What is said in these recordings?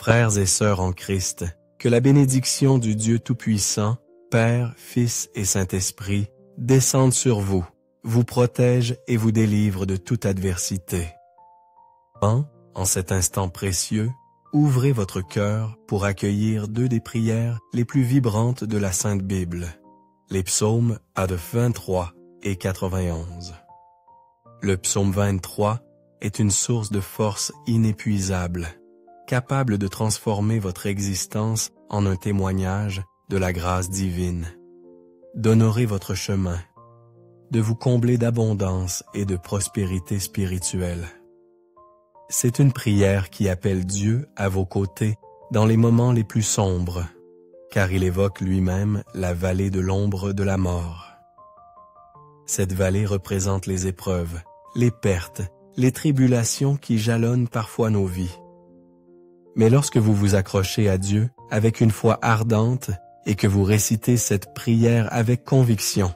Frères et sœurs en Christ, que la bénédiction du Dieu Tout-Puissant, Père, Fils et Saint-Esprit, descende sur vous, vous protège et vous délivre de toute adversité. En cet instant précieux, ouvrez votre cœur pour accueillir deux des prières les plus vibrantes de la Sainte Bible, les psaumes AD 23 et 91. Le psaume 23 est une source de force inépuisable, capable de transformer votre existence en un témoignage de la grâce divine, d'honorer votre chemin, de vous combler d'abondance et de prospérité spirituelle. C'est une prière qui appelle Dieu à vos côtés dans les moments les plus sombres, car il évoque lui-même la vallée de l'ombre de la mort. Cette vallée représente les épreuves, les pertes, les tribulations qui jalonnent parfois nos vies. Mais lorsque vous vous accrochez à Dieu avec une foi ardente et que vous récitez cette prière avec conviction,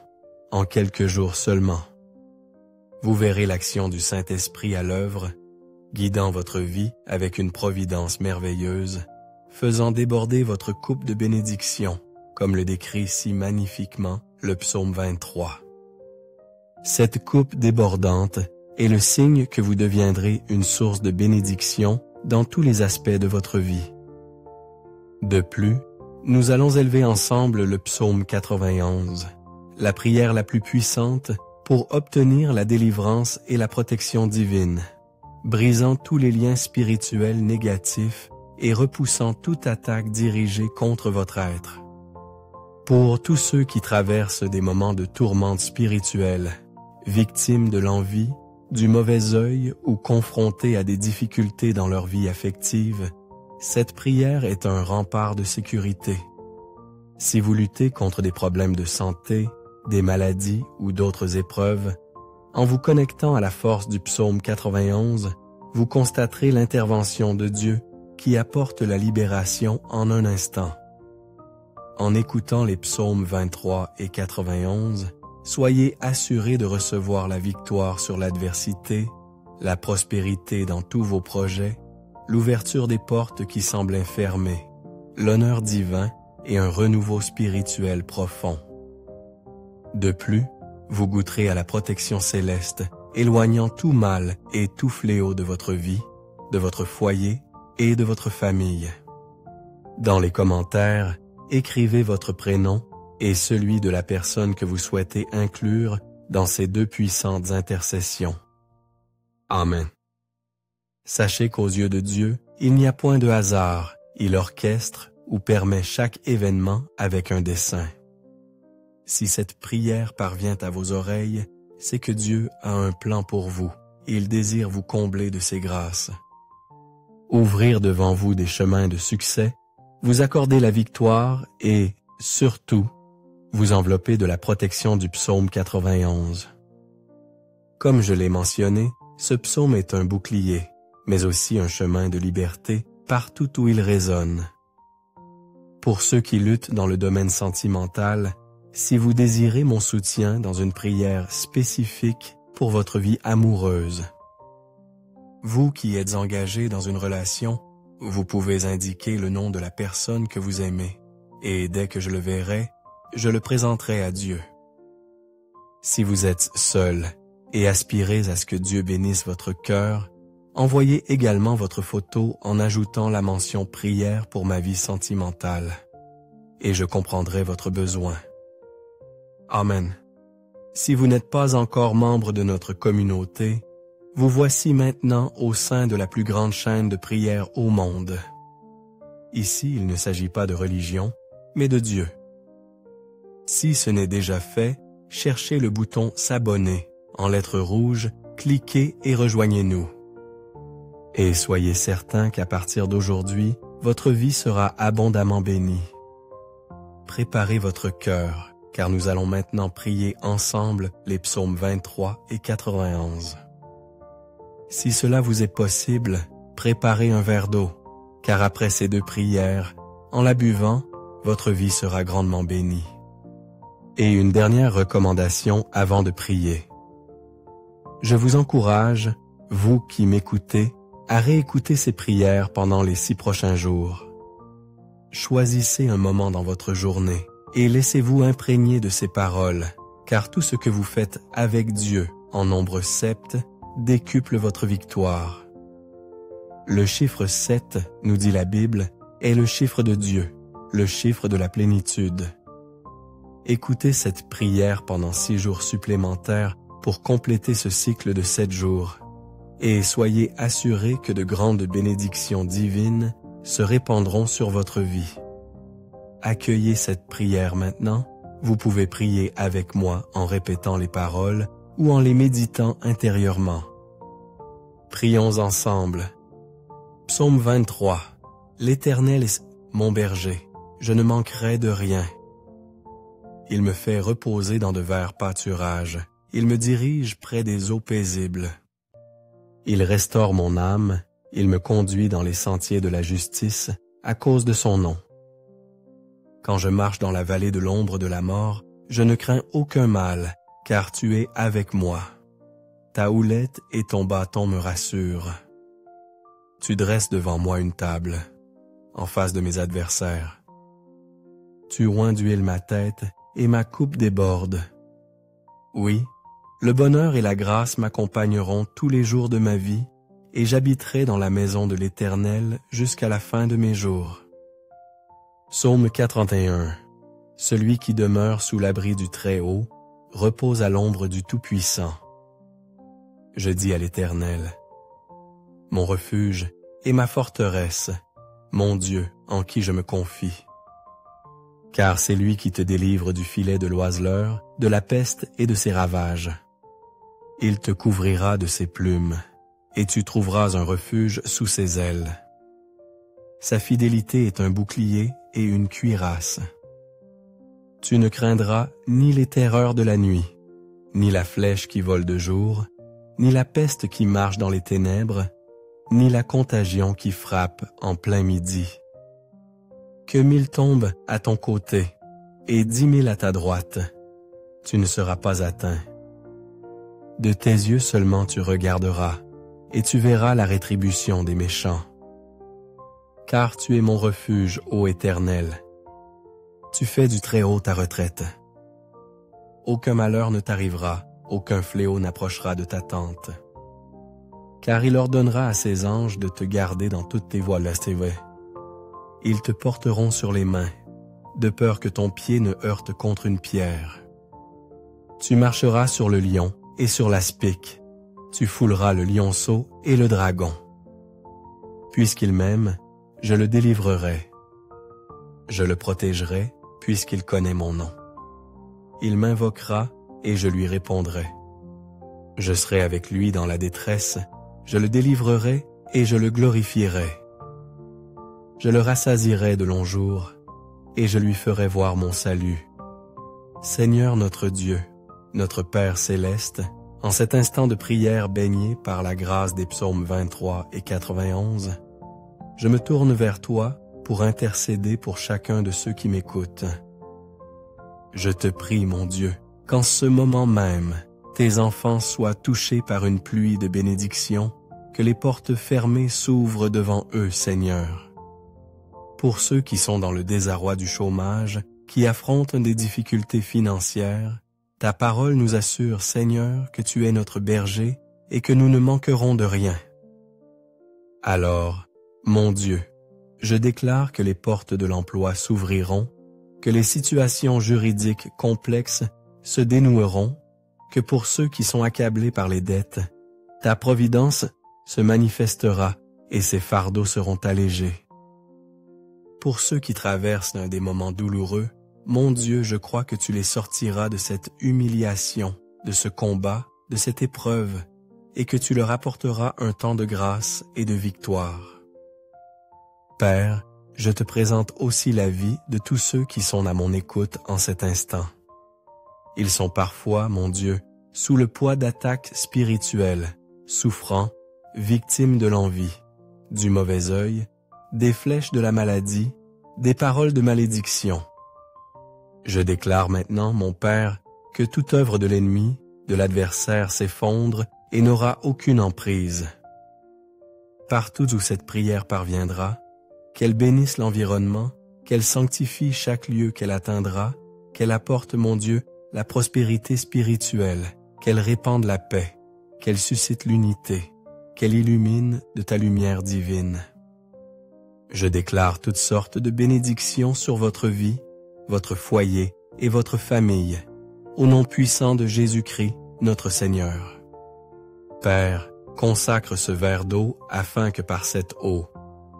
en quelques jours seulement, vous verrez l'action du Saint-Esprit à l'œuvre, guidant votre vie avec une providence merveilleuse, faisant déborder votre coupe de bénédiction, comme le décrit si magnifiquement le psaume 23. Cette coupe débordante est le signe que vous deviendrez une source de bénédiction dans tous les aspects de votre vie. De plus, nous allons élever ensemble le psaume 91, la prière la plus puissante pour obtenir la délivrance et la protection divine, brisant tous les liens spirituels négatifs et repoussant toute attaque dirigée contre votre être. Pour tous ceux qui traversent des moments de tourmente spirituelle, victimes de l'envie, du mauvais œil ou confrontés à des difficultés dans leur vie affective, cette prière est un rempart de sécurité. Si vous luttez contre des problèmes de santé, des maladies ou d'autres épreuves, en vous connectant à la force du psaume 91, vous constaterez l'intervention de Dieu qui apporte la libération en un instant. En écoutant les psaumes 23 et 91, soyez assurés de recevoir la victoire sur l'adversité, la prospérité dans tous vos projets, l'ouverture des portes qui semblaient fermées, l'honneur divin et un renouveau spirituel profond. De plus, vous goûterez à la protection céleste, éloignant tout mal et tout fléau de votre vie, de votre foyer et de votre famille. Dans les commentaires, écrivez votre prénom et celui de la personne que vous souhaitez inclure dans ces deux puissantes intercessions. Amen. Sachez qu'aux yeux de Dieu, il n'y a point de hasard, il orchestre ou permet chaque événement avec un dessein. Si cette prière parvient à vos oreilles, c'est que Dieu a un plan pour vous et il désire vous combler de ses grâces. Ouvrir devant vous des chemins de succès, vous accorder la victoire et, surtout, vous envelopper de la protection du psaume 91. Comme je l'ai mentionné, ce psaume est un bouclier, mais aussi un chemin de liberté partout où il résonne. Pour ceux qui luttent dans le domaine sentimental, si vous désirez mon soutien dans une prière spécifique pour votre vie amoureuse, vous qui êtes engagé dans une relation, vous pouvez indiquer le nom de la personne que vous aimez, et dès que je le verrai, je le présenterai à Dieu. Si vous êtes seul et aspirez à ce que Dieu bénisse votre cœur, envoyez également votre photo en ajoutant la mention prière pour ma vie sentimentale, et je comprendrai votre besoin. Amen. Si vous n'êtes pas encore membre de notre communauté, vous voici maintenant au sein de la plus grande chaîne de prière au monde. Ici, il ne s'agit pas de religion, mais de Dieu. Si ce n'est déjà fait, cherchez le bouton « S'abonner » en lettres rouges, cliquez et rejoignez-nous. Et soyez certains qu'à partir d'aujourd'hui, votre vie sera abondamment bénie. Préparez votre cœur, car nous allons maintenant prier ensemble les psaumes 23 et 91. Si cela vous est possible, préparez un verre d'eau, car après ces deux prières, en la buvant, votre vie sera grandement bénie. Et une dernière recommandation avant de prier. Je vous encourage, vous qui m'écoutez, à réécouter ces prières pendant les 6 prochains jours. Choisissez un moment dans votre journée et laissez-vous imprégner de ces paroles, car tout ce que vous faites avec Dieu en nombre 7 décuple votre victoire. Le chiffre 7, nous dit la Bible, est le chiffre de Dieu, le chiffre de la plénitude. Écoutez cette prière pendant 6 jours supplémentaires pour compléter ce cycle de 7 jours, et soyez assurés que de grandes bénédictions divines se répandront sur votre vie. Accueillez cette prière maintenant. Vous pouvez prier avec moi en répétant les paroles ou en les méditant intérieurement. Prions ensemble. Psaume 23. L'Éternel est mon berger, je ne manquerai de rien. Il me fait reposer dans de verts pâturages, il me dirige près des eaux paisibles. Il restaure mon âme, il me conduit dans les sentiers de la justice à cause de son nom. Quand je marche dans la vallée de l'ombre de la mort, je ne crains aucun mal, car tu es avec moi. Ta houlette et ton bâton me rassurent. Tu dresses devant moi une table, en face de mes adversaires. Tu oins d'huile ma tête, et ma coupe déborde. Oui, le bonheur et la grâce m'accompagneront tous les jours de ma vie, et j'habiterai dans la maison de l'Éternel jusqu'à la fin de mes jours. Psaume 41. Celui qui demeure sous l'abri du Très-Haut repose à l'ombre du Tout-Puissant. Je dis à l'Éternel, mon refuge et ma forteresse, mon Dieu en qui je me confie. Car c'est lui qui te délivre du filet de l'oiseleur, de la peste et de ses ravages. Il te couvrira de ses plumes, et tu trouveras un refuge sous ses ailes. Sa fidélité est un bouclier et une cuirasse. Tu ne craindras ni les terreurs de la nuit, ni la flèche qui vole de jour, ni la peste qui marche dans les ténèbres, ni la contagion qui frappe en plein midi. Que 1000 tombent à ton côté et 10 000 à ta droite, tu ne seras pas atteint. De tes yeux seulement tu regarderas, et tu verras la rétribution des méchants. Car tu es mon refuge, ô Éternel. Tu fais du Très-Haut ta retraite. Aucun malheur ne t'arrivera, aucun fléau n'approchera de ta tente. Car il ordonnera à ses anges de te garder dans toutes tes voies. Ils te porteront sur les mains, de peur que ton pied ne heurte contre une pierre. Tu marcheras sur le lion et sur l'aspic, tu fouleras le lionceau et le dragon. Puisqu'il m'aime, je le délivrerai. Je le protégerai, puisqu'il connaît mon nom. Il m'invoquera et je lui répondrai. Je serai avec lui dans la détresse, je le délivrerai et je le glorifierai. Je le rassasierai de longs jours, et je lui ferai voir mon salut. Seigneur notre Dieu, notre Père céleste, en cet instant de prière baigné par la grâce des psaumes 23 et 91, je me tourne vers toi pour intercéder pour chacun de ceux qui m'écoutent. Je te prie, mon Dieu, qu'en ce moment même, tes enfants soient touchés par une pluie de bénédictions, que les portes fermées s'ouvrent devant eux, Seigneur. Pour ceux qui sont dans le désarroi du chômage, qui affrontent des difficultés financières, ta parole nous assure, Seigneur, que tu es notre berger et que nous ne manquerons de rien. Alors, mon Dieu, je déclare que les portes de l'emploi s'ouvriront, que les situations juridiques complexes se dénoueront, que pour ceux qui sont accablés par les dettes, ta providence se manifestera et ces fardeaux seront allégés. Pour ceux qui traversent un des moments douloureux, mon Dieu, je crois que tu les sortiras de cette humiliation, de ce combat, de cette épreuve, et que tu leur apporteras un temps de grâce et de victoire. Père, je te présente aussi la vie de tous ceux qui sont à mon écoute en cet instant. Ils sont parfois, mon Dieu, sous le poids d'attaques spirituelles, souffrants, victimes de l'envie, du mauvais œil, des flèches de la maladie, des paroles de malédiction. Je déclare maintenant, mon Père, que toute œuvre de l'ennemi, de l'adversaire s'effondre et n'aura aucune emprise. Partout où cette prière parviendra, qu'elle bénisse l'environnement, qu'elle sanctifie chaque lieu qu'elle atteindra, qu'elle apporte, mon Dieu, la prospérité spirituelle, qu'elle répande la paix, qu'elle suscite l'unité, qu'elle illumine de ta lumière divine. Je déclare toutes sortes de bénédictions sur votre vie, votre foyer et votre famille, au nom puissant de Jésus-Christ, notre Seigneur. Père, consacre ce verre d'eau afin que par cette eau,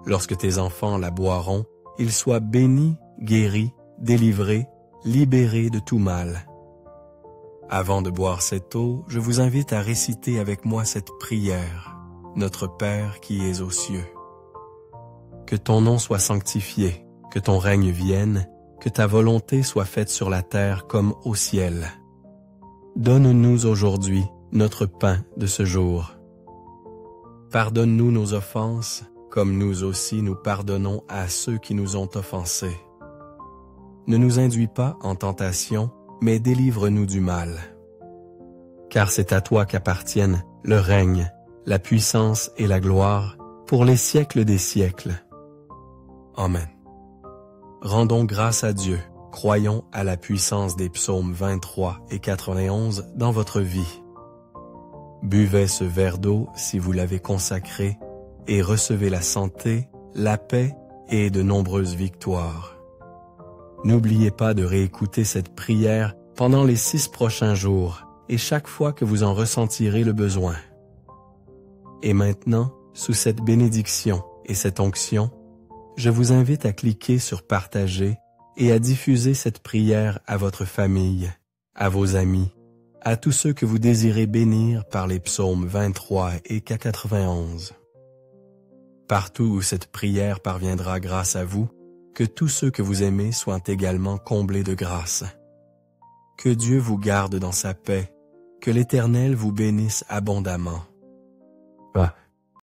lorsque tes enfants la boiront, ils soient bénis, guéris, délivrés, libérés de tout mal. Avant de boire cette eau, je vous invite à réciter avec moi cette prière. Notre Père qui es aux cieux. Que ton nom soit sanctifié, que ton règne vienne, que ta volonté soit faite sur la terre comme au ciel. Donne-nous aujourd'hui notre pain de ce jour. Pardonne-nous nos offenses, comme nous aussi nous pardonnons à ceux qui nous ont offensés. Ne nous induis pas en tentation, mais délivre-nous du mal. Car c'est à toi qu'appartiennent le règne, la puissance et la gloire pour les siècles des siècles. Amen. Rendons grâce à Dieu, croyons à la puissance des psaumes 23 et 91 dans votre vie. Buvez ce verre d'eau si vous l'avez consacré et recevez la santé, la paix et de nombreuses victoires. N'oubliez pas de réécouter cette prière pendant les 6 prochains jours et chaque fois que vous en ressentirez le besoin. Et maintenant, sous cette bénédiction et cette onction, je vous invite à cliquer sur « Partager » et à diffuser cette prière à votre famille, à vos amis, à tous ceux que vous désirez bénir par les psaumes 23 et 91. Partout où cette prière parviendra grâce à vous, que tous ceux que vous aimez soient également comblés de grâce. Que Dieu vous garde dans sa paix, que l'Éternel vous bénisse abondamment.